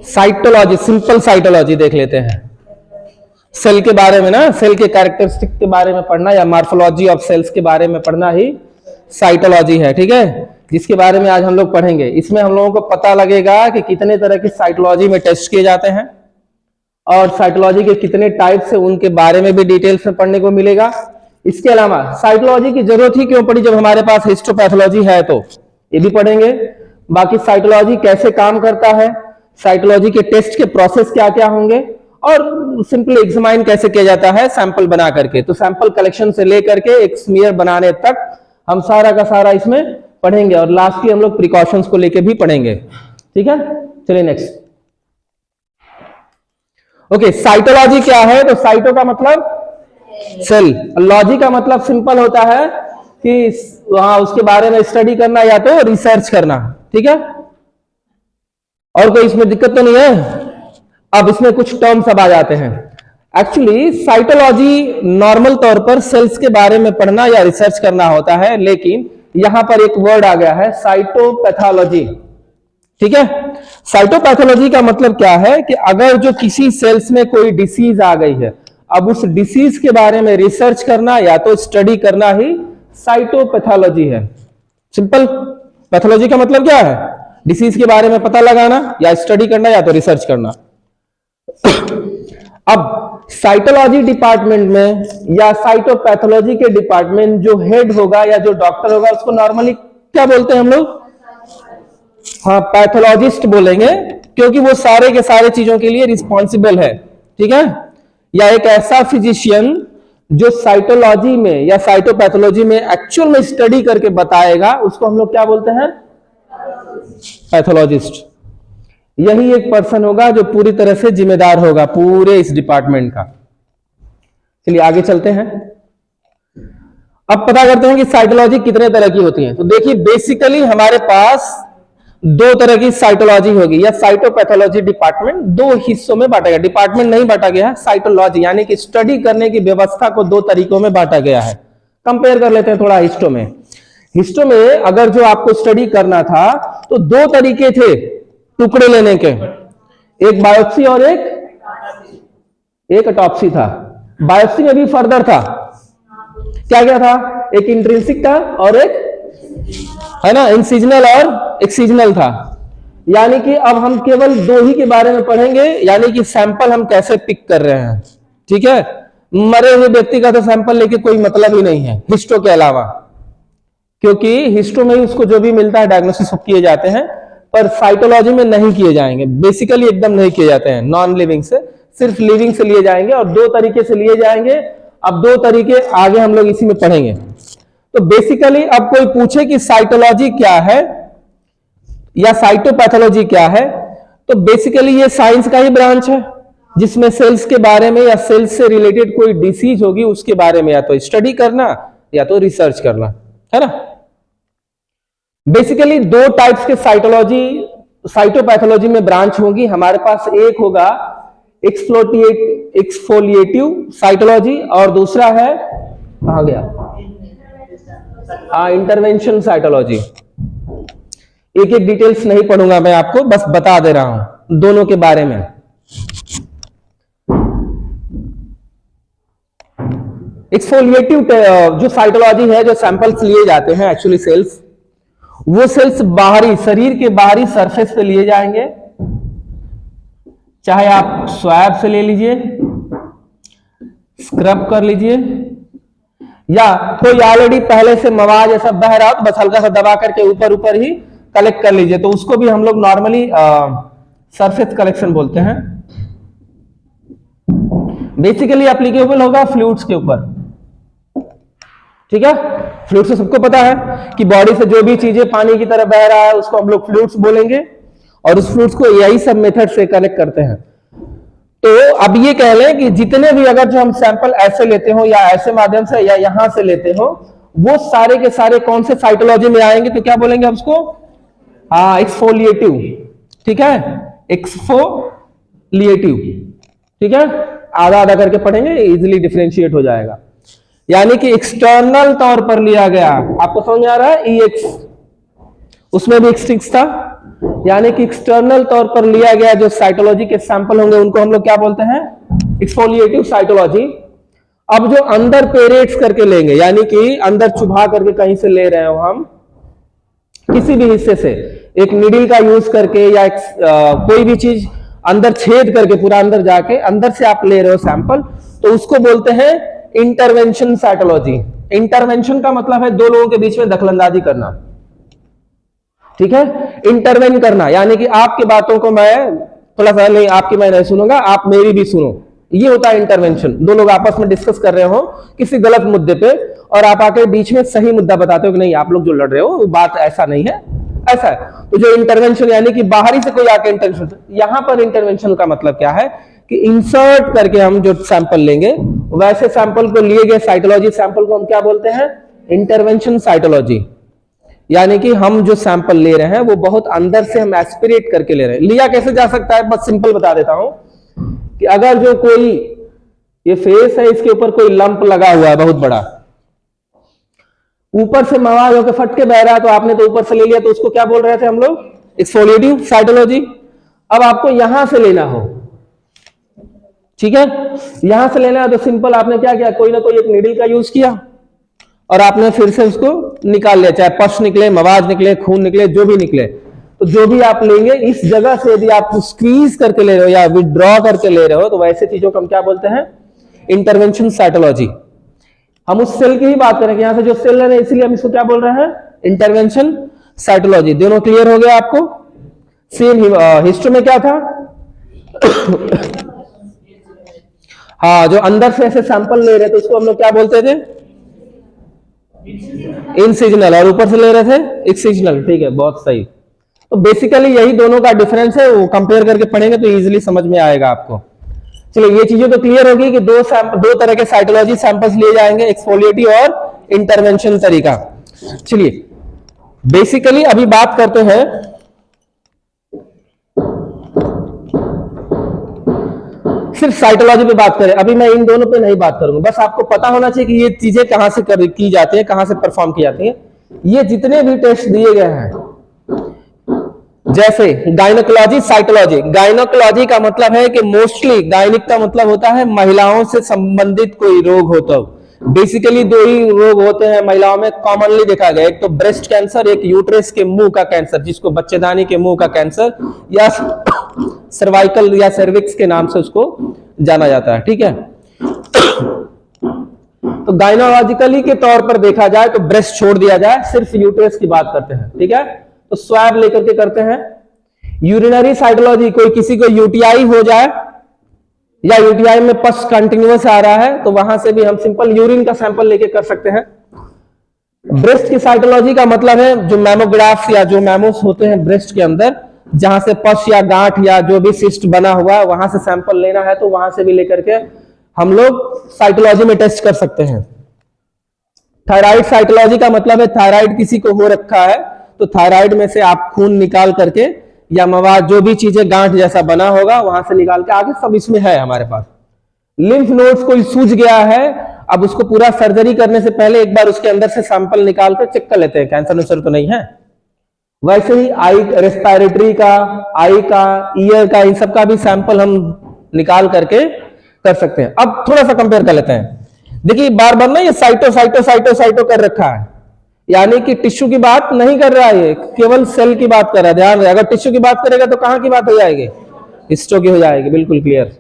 Cytology, simple cytology देख लेते हैं। सेल के बारे में ना, सेल के कैरेक्टरिस्टिक के बारे में पढ़ना या मार्फोलॉजी ऑफ सेल्स के बारे में पढ़ना ही साइटोलॉजी है, ठीक है, जिसके बारे में आज हम लोग पढ़ेंगे। इसमें हम लोगों को पता लगेगा कि कितने तरह की साइटोलॉजी में टेस्ट किए जाते हैं और साइटोलॉजी के कितने टाइप्स है उनके बारे में भी डिटेल्स में पढ़ने को मिलेगा। इसके अलावा साइटोलॉजी की जरूरत ही क्यों पड़ी जब हमारे पास हिस्टोपैथोलॉजी है, तो ये भी पढ़ेंगे। बाकी साइटोलॉजी कैसे काम करता है, साइटोलॉजी के टेस्ट के प्रोसेस क्या क्या होंगे और सिंपली एग्जामाइन कैसे किया जाता है सैंपल बना करके। तो सैंपल कलेक्शन से लेकर के एक स्मीयर बनाने तक हम सारा का सारा इसमें पढ़ेंगे और लास्टली हम लोग प्रिकॉशंस को लेके भी पढ़ेंगे, ठीक है। चलिए नेक्स्ट। ओके, साइटोलॉजी क्या है? तो साइटो का मतलब सेल, लॉजी का मतलब सिंपल होता है कि वहां उसके बारे में स्टडी करना या तो रिसर्च करना, ठीक है। और कोई इसमें दिक्कत तो नहीं है? अब इसमें कुछ टर्म्स अब आ जाते हैं। एक्चुअली साइटोलॉजी नॉर्मल तौर पर सेल्स के बारे में पढ़ना या रिसर्च करना होता है, लेकिन यहां पर एक वर्ड आ गया है साइटोपैथोलॉजी, ठीक है। साइटोपैथोलॉजी का मतलब क्या है कि अगर जो किसी सेल्स में कोई डिसीज आ गई है, अब उस डिसीज के बारे में रिसर्च करना या तो स्टडी करना ही साइटोपैथोलॉजी है। सिंपल। पैथोलॉजी का मतलब क्या है? डिसीज के बारे में पता लगाना या स्टडी करना या तो रिसर्च करना। अब साइटोलॉजी डिपार्टमेंट में या साइटोपैथोलॉजी के डिपार्टमेंट जो हेड होगा या जो डॉक्टर होगा उसको नॉर्मली क्या बोलते हैं हम लोग? हाँ, पैथोलॉजिस्ट बोलेंगे, क्योंकि वो सारे के सारे चीजों के लिए रिस्पॉन्सिबल है, ठीक है। या एक ऐसा फिजिशियन जो साइटोलॉजी में या साइटोपैथोलॉजी में एक्चुअल में स्टडी करके बताएगा, उसको हम लोग क्या बोलते हैं? पैथोलॉजिस्ट। यही एक पर्सन होगा जो पूरी तरह से जिम्मेदार होगा पूरे इस डिपार्टमेंट का। चलिए आगे चलते हैं। अब पता करते हैं कि साइटोलॉजी कितने तरह की होती है। तो देखिए, बेसिकली हमारे पास दो तरह की साइटोलॉजी होगी या साइटोपैथोलॉजी डिपार्टमेंट दो हिस्सों में बांटा गया। डिपार्टमेंट नहीं बांटा गया है, साइटोलॉजी यानी कि स्टडी करने की व्यवस्था को दो तरीकों में बांटा गया है। कंपेयर कर लेते हैं थोड़ा हिस्टो में। हिस्टो में अगर जो आपको स्टडी करना था तो दो तरीके थे टुकड़े लेने के, एक बायोप्सी और एक ऑटोप्सी था। बायोप्सी में भी फर्दर था, क्या क्या था? एक इंट्रिंसिक था और एक है ना इंसिजनल और एक्सिजनल था। यानी कि अब हम केवल दो ही के बारे में पढ़ेंगे, यानी कि सैंपल हम कैसे पिक कर रहे हैं, ठीक है। मरे हुए व्यक्ति का तो सैंपल लेके कोई मतलब ही नहीं है हिस्टो के अलावा, क्योंकि हिस्टो में ही उसको जो भी मिलता है डायग्नोसिस किए जाते हैं, पर साइटोलॉजी में नहीं किए जाएंगे, बेसिकली एकदम नहीं किए जाते हैं। नॉन लिविंग से, सिर्फ लिविंग से लिए जाएंगे और दो तरीके से लिए जाएंगे। अब दो तरीके आगे हम लोग इसी में पढ़ेंगे। तो बेसिकली अब कोई पूछे कि साइटोलॉजी क्या है या साइटोपैथोलॉजी क्या है, तो बेसिकली ये साइंस का ही ब्रांच है जिसमें सेल्स के बारे में या सेल्स से रिलेटेड कोई डिसीज होगी उसके बारे में या तो स्टडी करना या तो रिसर्च करना, है ना। बेसिकली दो टाइप्स के साइटोपैथोलॉजी में ब्रांच होगी हमारे पास। एक होगा एक्सफोलिएटिव साइटोलॉजी और दूसरा है, कहां गया, इंटरवेंशन साइटोलॉजी। एक एक डिटेल्स नहीं पढ़ूंगा मैं, आपको बस बता दे रहा हूं दोनों के बारे में। एक्सफोलिएटिव जो साइटोलॉजी है, जो सैंपल्स लिए जाते हैं एक्चुअली सेल्स, वो सेल्स बाहरी शरीर के बाहरी सरफेस पे लिए जाएंगे, चाहे आप स्वैब से ले लीजिए, स्क्रब कर लीजिए, या कोई ऑलरेडी पहले से मवाद ऐसा बह रहा हो तो बस हल्का सा दबा करके ऊपर ऊपर ही कलेक्ट कर लीजिए, तो उसको भी हम लोग नॉर्मली सरफेस कलेक्शन बोलते हैं। बेसिकली एप्लीकेबल होगा फ्लूइड्स के ऊपर, ठीक है। फ्लूइड से सबको पता है कि बॉडी से जो भी चीजें पानी की तरह बह रहा है उसको हम लोग फ्लूइड्स बोलेंगे, और उस फ्लूइड्स को यही सब मेथड से कलेक्ट करते हैं। तो अब ये कह लें कि जितने भी अगर जो हम सैंपल ऐसे लेते हो या ऐसे माध्यम से या यहां से लेते हो, वो सारे के सारे कौन से साइटोलॉजी में आएंगे, तो क्या बोलेंगे हम उसको? एक्सफोलिएटिव, ठीक है, एक्सफोलिएटिव, ठीक है। आधा आधा करके पढ़ेंगे, इजीली डिफरेंशिएट हो जाएगा। यानी कि एक्सटर्नल तौर पर लिया गया, आपको समझ आ रहा है? EX, उसमें भी एक्सटिक्स था, यानी कि एक्सटर्नल तौर पर लिया गया जो साइटोलॉजी के सैंपल होंगे उनको हम लोग क्या बोलते हैं, एक्सफोलिएटिव साइटोलॉजी। अब जो अंदर पेरेट्स करके लेंगे, यानी कि अंदर चुभा करके कहीं से ले रहे हो हम, किसी भी हिस्से से एक नीडल का यूज करके या कोई भी चीज अंदर छेद करके पूरा अंदर जाके अंदर से आप ले रहे हो सैंपल, तो उसको बोलते हैं इंटरवेंशन साइटोलॉजी। इंटरवेंशन का मतलब है दो लोगों के बीच में दखलंदाजी करना, ठीक है, इंटरवेन करना, यानी कि आपकी बातों को मैं थोड़ा सा नहीं, आपकी मैं नहीं सुनूंगा, आप मेरी भी सुनो, ये होता है इंटरवेंशन। दो लोग आपस में डिस्कस कर रहे हो किसी गलत मुद्दे पे और आप आके बीच में सही मुद्दा बताते हो कि नहीं आप लोग जो लड़ रहे हो वो बात ऐसा नहीं है, ऐसा है। तो जो इंटरवेंशन यानी कि बाहरी से कोई आके इंटरवेंशन, यहां पर इंटरवेंशन का मतलब क्या है कि इंसर्ट करके हम जो सैंपल लेंगे वैसे सैंपल को लिए गए साइटोलॉजी सैंपल को हम क्या बोलते हैं, इंटरवेंशन साइटोलॉजी। यानी कि हम जो सैंपल ले रहे हैं वो बहुत अंदर से हम एस्पिरेट करके ले रहे हैं। लिया कैसे जा सकता है, बस सिंपल बता देता हूं कि अगर जो कोई ये फेस है इसके ऊपर कोई लंप लगा हुआ है बहुत बड़ा, ऊपर से मवाद होकर फट के बह रहा है, तो आपने तो ऊपर से ले लिया, तो उसको क्या बोल रहे थे हम लोग, एक्सफोलिएटिव साइटोलॉजी। अब आपको यहां से लेना हो, ठीक है, यहां से लेना है तो सिंपल आपने क्या किया, कोई ना कोई एक नीडल का यूज किया और आपने फिर से उसको निकाल लिया, चाहे पश निकले, मवाद निकले, खून निकले, जो भी निकले। तो जो भी आप लेंगे इस जगह से यदि आप स्क्वीज करके ले रहे हो या विड्रॉ करके ले रहे हो तो वैसे चीजों को हम क्या बोलते हैं, इंटरवेंशन साइटोलॉजी। हम उस सेल की ही बात करेंगे, यहां से जो सेल है इसलिए हम इसको क्या बोल रहे हैं, इंटरवेंशन साइटोलॉजी। दोनों क्लियर हो गया आपको। सेम हिस्ट्री में क्या था हाँ, जो अंदर से ऐसे सैंपल ले रहे थे उसको हम लोग क्या बोलते थे, इनसिजनल, और ऊपर से ले रहे थे एक्सिजनल, ठीक है, बहुत सही। तो बेसिकली यही दोनों का डिफरेंस है, वो कंपेयर करके पढ़ेंगे तो इजीली समझ में आएगा आपको। चलिए ये चीजें तो क्लियर होगी कि दो तरह के साइटोलॉजी सैंपल्स लिए जाएंगे, एक्सफोलिएटिव और इंटरवेंशन तरीका। चलिए बेसिकली अभी बात करते हैं सिर्फ साइटोलॉजी पे बात करें, अभी मैं इन दोनों पे नहीं बात करूंगा, बस आपको पता होना चाहिए कि ये चीजें कहां से की जाती है, कहां से परफॉर्म की जाती है। ये जितने भी टेस्ट दिए गए हैं, जैसे गायनोकोलॉजी, साइटोलॉजी। गायनोकोलॉजी का मतलब है कि मोस्टली, गायनिक का मतलब होता है महिलाओं से संबंधित कोई रोग हो, तो बेसिकली दो ही रोग होते हैं महिलाओं में कॉमनली देखा गया, एक तो ब्रेस्ट कैंसर, एक यूट्रस के मुंह का कैंसर जिसको बच्चेदानी के मुंह का कैंसर या सर्वाइकल या सर्विक्स के नाम से उसको जाना जाता है, ठीक है। तो गायनोलॉजिकली के तौर पर देखा जाए तो ब्रेस्ट छोड़ दिया जाए, सिर्फ यूट्रस की बात करते हैं, ठीक है। तो स्वैब लेकर के करते हैं। यूरिनरी साइटोलॉजी, कोई किसी को यूटीआई हो जाए या यूटीआई में पस कंटिन्यूअस आ रहा है तो वहां से भी हम सिंपल यूरिन का सैंपल लेके कर सकते हैं। ब्रेस्ट की साइटोलॉजी का मतलब है जो मैमोग्राफ या जो मैमोस होते हैं ब्रेस्ट के अंदर, जहां से पस या गांठ या जो भी सिस्ट बना हुआ है वहां से सैंपल लेना है तो वहां से भी लेकर के हम लोग साइटोलॉजी में टेस्ट कर सकते हैं। थायराइड साइटोलॉजी का मतलब है थायराइड किसी को हो रखा है तो थायराइड में से आप खून निकाल करके या मवाद जो भी चीजें गांठ जैसा बना होगा वहां से निकाल के, आगे सब इसमें है हमारे पास। लिम्फ नोड्स कोई सूज गया है, अब उसको पूरा सर्जरी करने से पहले एक बार उसके अंदर से सैंपल निकाल कर चेक कर लेते हैं कैंसर नूसर तो नहीं है। वैसे ही आई, रेस्पिरेटरी का, आई का, ईयर का, इन सब का भी सैंपल हम निकाल करके कर सकते हैं। अब थोड़ा सा कंपेयर कर लेते हैं। देखिए बार बार ना ये साइटो साइटो साइटो साइटो कर रखा है, यानी कि टिश्यू की बात नहीं कर रहा है, ये केवल सेल की बात कर रहा है। ध्यान रहे, अगर टिश्यू की बात करेगा तो कहां की बात हो जाएगी, हिस्टो की हो जाएगी, बिल्कुल क्लियर।